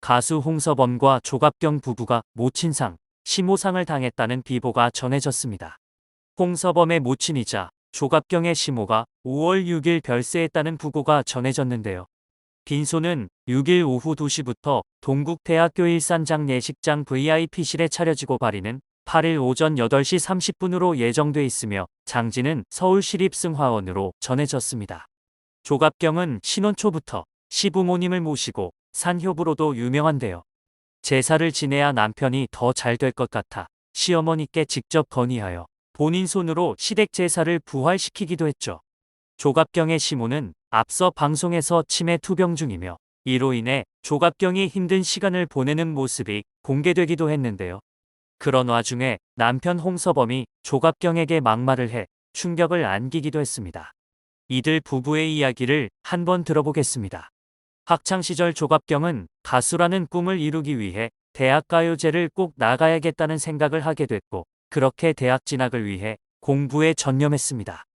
가수 홍서범과 조갑경 부부가 모친상, 시모상을 당했다는 비보가 전해졌습니다. 홍서범의 모친이자 조갑경의 시모가 5월 6일 별세했다는 부고가 전해졌는데요. 빈소는 6일 오후 2시부터 동국대학교 일산장 예식장 VIP실에 차려지고 발인은 8일 오전 8시 30분으로 예정돼 있으며 장지는 서울시립승화원으로 전해졌습니다. 조갑경은 신혼 초부터 시부모님을 모시고 산효부로도 유명한데요. 제사를 지내야 남편이 더 잘 될 것 같아 시어머니께 직접 건의하여 본인 손으로 시댁 제사를 부활시키기도 했죠. 조갑경의 시모는 앞서 방송에서 치매 투병 중이며 이로 인해 조갑경이 힘든 시간을 보내는 모습이 공개되기도 했는데요. 그런 와중에 남편 홍서범이 조갑경에게 막말을 해 충격을 안기기도 했습니다. 이들 부부의 이야기를 한번 들어보겠습니다. 학창시절 조갑경은 가수라는 꿈을 이루기 위해 대학가요제를 꼭 나가야겠다는 생각을 하게 됐고 그렇게 대학 진학을 위해 공부에 전념했습니다.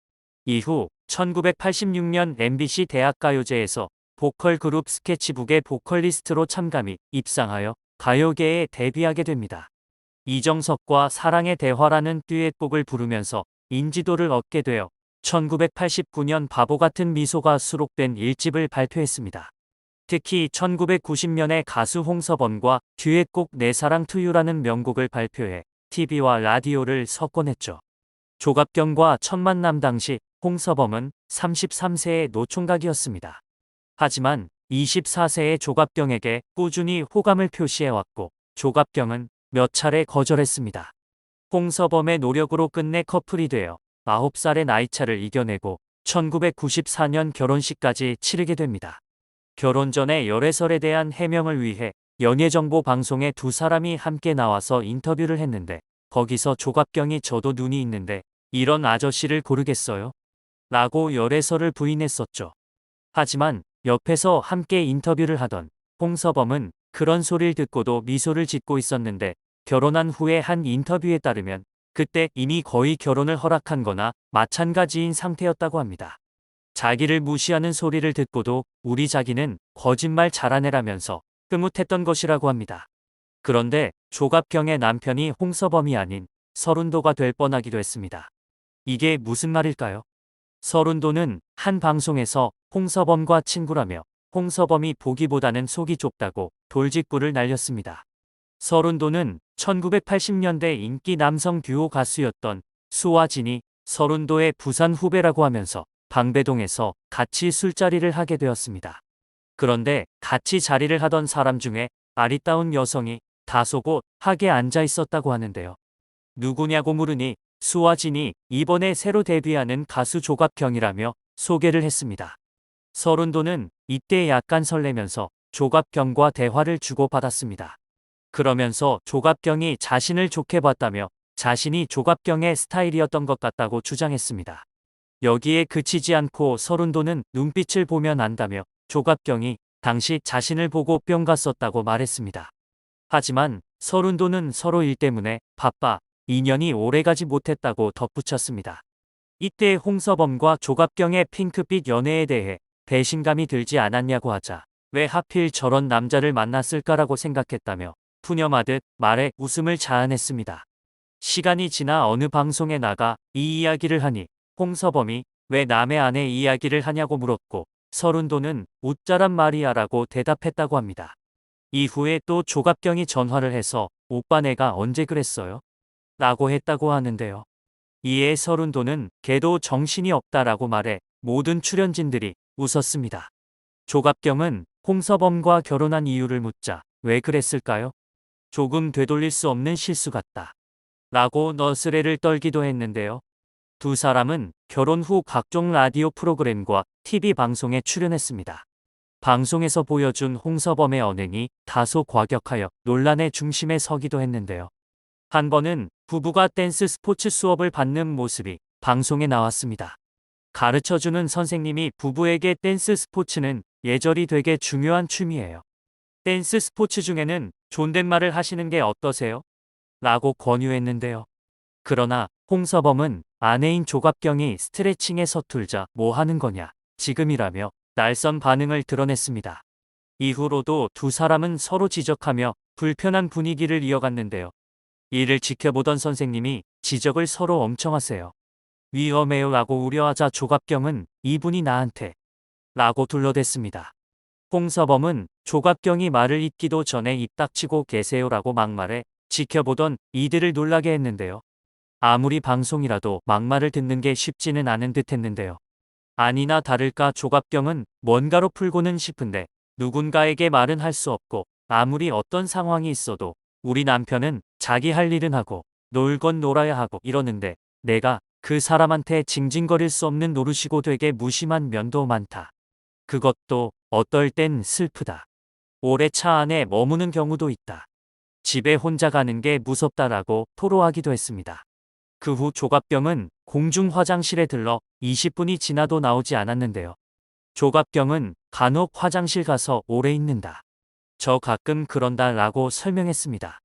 이후 1986년 MBC 대학가요제에서 보컬 그룹 스케치북의 보컬리스트로 참가 및 입상하여 가요계에 데뷔하게 됩니다. 이정석과 사랑의 대화라는 듀엣곡을 부르면서 인지도를 얻게 되어 1989년 바보 같은 미소가 수록된 1집을 발표했습니다. 특히 1990년에 가수 홍서범과 듀엣곡 내 사랑 투유라는 명곡을 발표해 TV와 라디오를 석권했죠. 조갑경과 첫 만남 당시 홍서범은 33세의 노총각이었습니다. 하지만 24세의 조갑경에게 꾸준히 호감을 표시해왔고 조갑경은 몇 차례 거절했습니다. 홍서범의 노력으로 끝내 커플이 되어 9살의 나이차를 이겨내고 1994년 결혼식까지 치르게 됩니다. 결혼 전에 열애설에 대한 해명을 위해 연예정보 방송에 두 사람이 함께 나와서 인터뷰를 했는데 거기서 조갑경이 저도 눈이 있는데 이런 아저씨를 고르겠어요? 라고 열애설을 부인했었죠. 하지만 옆에서 함께 인터뷰를 하던 홍서범은 그런 소리를 듣고도 미소를 짓고 있었는데 결혼한 후에 한 인터뷰에 따르면 그때 이미 거의 결혼을 허락한 거나 마찬가지인 상태였다고 합니다. 자기를 무시하는 소리를 듣고도 우리 자기는 거짓말 잘하네라면서 흐뭇했던 것이라고 합니다. 그런데 조갑경의 남편이 홍서범이 아닌 서른도가 될 뻔하기도 했습니다. 이게 무슨 말일까요? 서른도는 한 방송에서 홍서범과 친구라며 홍서범이 보기보다는 속이 좁다고 돌직구를 날렸습니다. 서른도는 1980년대 인기 남성 듀오 가수였던 수와 진이 서른도의 부산 후배라고 하면서 방배동에서 같이 술자리를 하게 되었습니다. 그런데 같이 자리를 하던 사람 중에 아리따운 여성이 다소곳하게 앉아 있었다고 하는데요. 누구냐고 물으니 수와 진이 이번에 새로 데뷔하는 가수 조갑경이라며 소개를 했습니다. 서른도는 이때 약간 설레면서 조갑경과 대화를 주고받았습니다. 그러면서 조갑경이 자신을 좋게 봤다며 자신이 조갑경의 스타일이었던 것 같다고 주장했습니다. 여기에 그치지 않고 서른도는 눈빛을 보면 안다며 조갑경이 당시 자신을 보고 뿅 갔었다고 말했습니다. 하지만 서른도는 서로 일 때문에 바빠 인연이 오래가지 못했다고 덧붙였습니다. 이때 홍서범과 조갑경의 핑크빛 연애에 대해 배신감이 들지 않았냐고 하자 왜 하필 저런 남자를 만났을까라고 생각했다며 푸념하듯 말에 웃음을 자아냈습니다. 시간이 지나 어느 방송에 나가 이 이야기를 하니 홍서범이 왜 남의 아내 이야기를 하냐고 물었고 서른도는 웃자란 말이야라고 대답했다고 합니다. 이후에 또 조갑경이 전화를 해서 오빠 내가 언제 그랬어요? 라고 했다고 하는데요. 이에 서른도는 걔도 정신이 없다라고 말해 모든 출연진들이 웃었습니다. 조갑경은 홍서범과 결혼한 이유를 묻자 왜 그랬을까요? 조금 되돌릴 수 없는 실수 같다. 라고 너스레를 떨기도 했는데요. 두 사람은 결혼 후 각종 라디오 프로그램과 TV 방송에 출연했습니다. 방송에서 보여준 홍서범의 언행이 다소 과격하여 논란의 중심에 서기도 했는데요. 한 번은 부부가 댄스 스포츠 수업을 받는 모습이 방송에 나왔습니다. 가르쳐주는 선생님이 부부에게 댄스 스포츠는 예절이 되게 중요한 취미예요. 댄스 스포츠 중에는 존댓말을 하시는 게 어떠세요? 라고 권유했는데요. 그러나 홍서범은 아내인 조갑경이 스트레칭에 서툴자 뭐 하는 거냐, 지금이라며 날선 반응을 드러냈습니다. 이후로도 두 사람은 서로 지적하며 불편한 분위기를 이어갔는데요. 이를 지켜보던 선생님이 지적을 서로 엄청 하세요. 위험해요 라고 우려하자 조갑경은 이분이 나한테 라고 둘러댔습니다. 홍서범은 조갑경이 말을 잇기도 전에 입 닥치고 계세요라고 막말해 지켜보던 이들을 놀라게 했는데요. 아무리 방송이라도 막말을 듣는 게 쉽지는 않은 듯 했는데요. 아니나 다를까 조갑경은 뭔가로 풀고는 싶은데 누군가에게 말은 할 수 없고 아무리 어떤 상황이 있어도 우리 남편은 자기 할 일은 하고 놀 건 놀아야 하고 이러는데 내가 그 사람한테 징징거릴 수 없는 노릇이고 되게 무심한 면도 많다. 그것도 어떨 땐 슬프다. 오래 차 안에 머무는 경우도 있다. 집에 혼자 가는 게 무섭다라고 토로하기도 했습니다. 그 후 조갑경은 공중 화장실에 들러 20분이 지나도 나오지 않았는데요. 조갑경은 간혹 화장실 가서 오래 있는다. 저 가끔 그런다 라고 설명했습니다.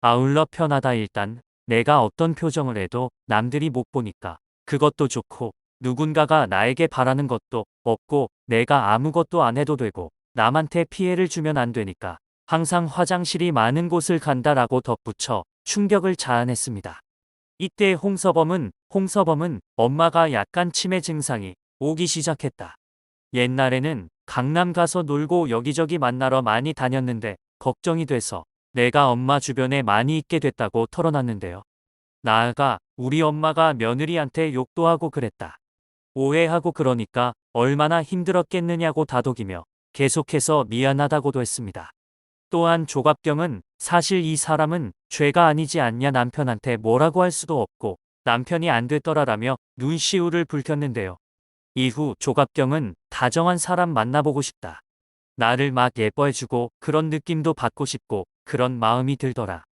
아울러 편하다 일단 내가 어떤 표정을 해도 남들이 못 보니까 그것도 좋고 누군가가 나에게 바라는 것도 없고 내가 아무것도 안 해도 되고 남한테 피해를 주면 안 되니까 항상 화장실이 많은 곳을 간다라고 덧붙여 충격을 자아냈습니다. 이때 홍서범은 엄마가 약간 치매 증상이 오기 시작했다. 옛날에는 강남 가서 놀고 여기저기 만나러 많이 다녔는데 걱정이 돼서 내가 엄마 주변에 많이 있게 됐다고 털어놨는데요. 나아가 우리 엄마가 며느리한테 욕도 하고 그랬다. 오해하고 그러니까 얼마나 힘들었겠느냐고 다독이며 계속해서 미안하다고도 했습니다. 또한 조갑경은 사실 이 사람은 죄가 아니지 않냐 남편한테 뭐라고 할 수도 없고 남편이 안 됐더라라며 눈시울을 붉혔는데요. 이후 조갑경은 다정한 사람 만나보고 싶다. 나를 막 예뻐해주고 그런 느낌도 받고 싶고 그런 마음이 들더라.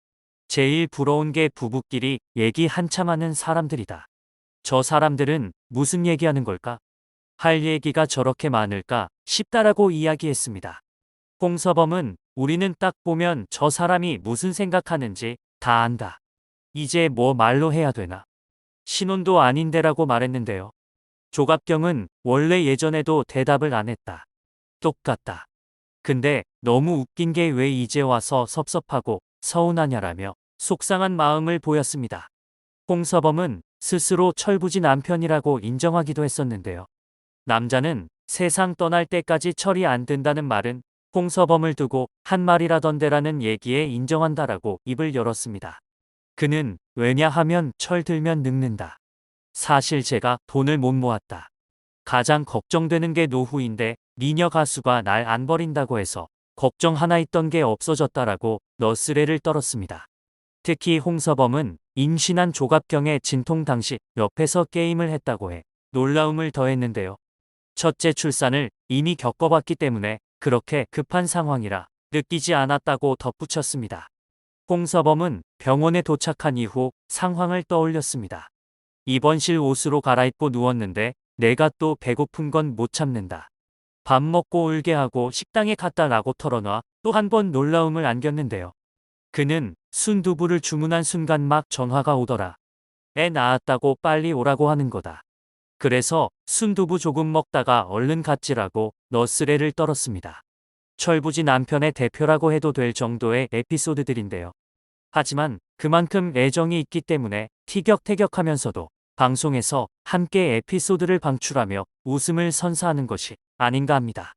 제일 부러운 게 부부끼리 얘기 한참 하는 사람들이다. 저 사람들은 무슨 얘기하는 걸까? 할 얘기가 저렇게 많을까 싶다라고 이야기했습니다. 홍서범은 우리는 딱 보면 저 사람이 무슨 생각하는지 다 안다. 이제 뭐 말로 해야 되나? 신혼도 아닌데라고 말했는데요. 조갑경은 원래 예전에도 대답을 안 했다. 똑같다. 근데 너무 웃긴 게 왜 이제 와서 섭섭하고 서운하냐라며 속상한 마음을 보였습니다. 홍서범은 스스로 철부지 남편이라고 인정하기도 했었는데요. 남자는 세상 떠날 때까지 철이 안 든다는 말은 홍서범을 두고 한 말이라던데라는 얘기에 인정한다라고 입을 열었습니다. 그는 왜냐하면 철 들면 늙는다. 사실 제가 돈을 못 모았다. 가장 걱정되는 게 노후인데 미녀 가수가 날 안 버린다고 해서 걱정 하나 있던 게 없어졌다라고 너스레를 떨었습니다. 특히 홍서범은 임신한 조갑경의 진통 당시 옆에서 게임을 했다고 해 놀라움을 더했는데요. 첫째 출산을 이미 겪어봤기 때문에 그렇게 급한 상황이라 느끼지 않았다고 덧붙였습니다. 홍서범은 병원에 도착한 이후 상황을 떠올렸습니다. 입원실 옷으로 갈아입고 누웠는데 내가 또 배고픈 건 못 참는다. 밥 먹고 울게 하고 식당에 갔다 라고 털어놔 또 한 번 놀라움을 안겼는데요. 그는 순두부를 주문한 순간 막 전화가 오더라. 애 낳았다고 빨리 오라고 하는 거다. 그래서 순두부 조금 먹다가 얼른 갔지라고 너스레를 떨었습니다. 철부지 남편의 대표라고 해도 될 정도의 에피소드들인데요. 하지만 그만큼 애정이 있기 때문에 티격태격하면서도 방송에서 함께 에피소드를 방출하며 웃음을 선사하는 것이 아닌가 합니다.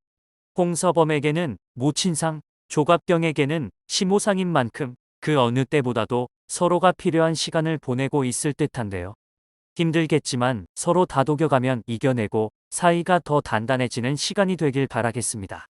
홍서범에게는 모친상, 조갑경에게는 시모상인 만큼 그 어느 때보다도 서로가 필요한 시간을 보내고 있을 듯한데요. 힘들겠지만 서로 다독여가면 이겨내고 사이가 더 단단해지는 시간이 되길 바라겠습니다.